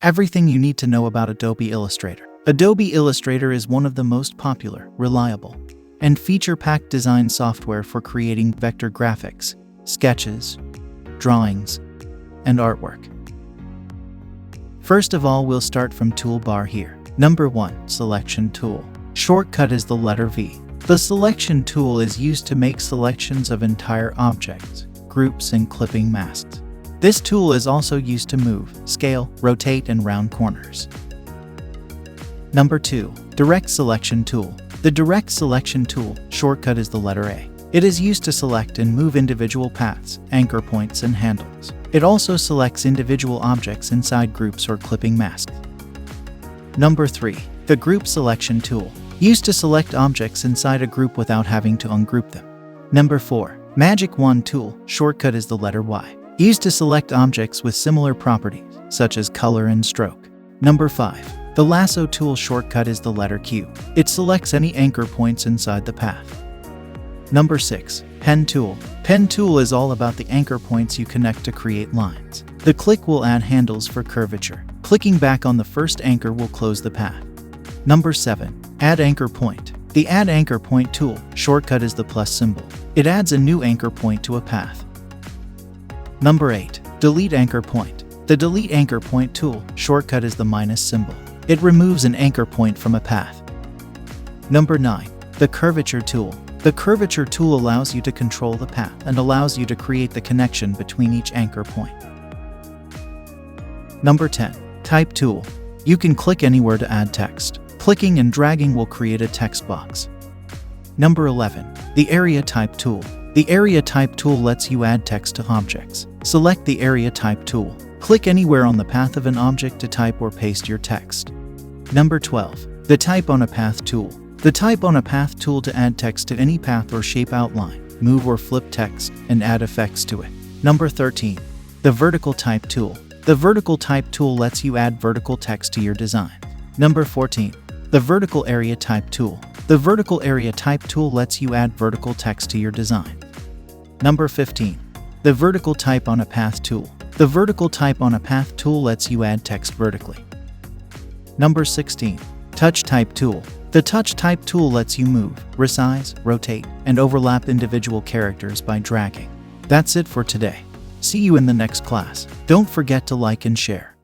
Everything you need to know about Adobe Illustrator. Adobe Illustrator is one of the most popular, reliable, and feature-packed design software for creating vector graphics, sketches, drawings, and artwork. First of all, we'll start from toolbar here. Number 1, Selection Tool. Shortcut is the letter V. The Selection tool is used to make selections of entire objects, groups, and clipping masks. This tool is also used to move, scale, rotate, and round corners. Number 2, Direct Selection Tool. The Direct Selection tool shortcut is the letter A. It is used to select and move individual paths, anchor points, and handles. It also selects individual objects inside groups or clipping masks. Number 3, the Group Selection Tool. Used to select objects inside a group without having to ungroup them. Number 4, Magic Wand Tool. Shortcut is the letter Y. Used to select objects with similar properties, such as color and stroke. Number 5, the Lasso Tool. Shortcut is the letter Q. It selects any anchor points inside the path. Number 6, Pen Tool. Pen Tool is all about the anchor points you connect to create lines. The click will add handles for curvature. Clicking back on the first anchor will close the path. Number 7, Add Anchor Point. The Add Anchor Point tool shortcut is the plus symbol. It adds a new anchor point to a path. Number 8, Delete Anchor Point. The Delete Anchor Point tool shortcut is the minus symbol. It removes an anchor point from a path. Number 9, the Curvature Tool. The Curvature tool allows you to control the path and allows you to create the connection between each anchor point. Number 10, Type Tool. You can click anywhere to add text. Clicking and dragging will create a text box. Number 11, the Area Type Tool. The Area Type tool lets you add text to objects. Select the Area Type tool. Click anywhere on the path of an object to type or paste your text. Number 12, the Type on a Path tool. The Type on a Path tool to add text to any path or shape outline, move or flip text, and add effects to it. Number 13, the Vertical Type tool. The Vertical Type tool lets you add vertical text to your design. Number 14, the Vertical Area Type tool. The Vertical Area Type tool lets you add vertical text to your design. Number 15, the Vertical Type on a Path tool. The Vertical Type on a Path tool lets you add text vertically. Number 16, Touch Type tool. The Touch Type tool lets you move, resize, rotate, and overlap individual characters by dragging. That's it for today. See you in the next class. Don't forget to like and share.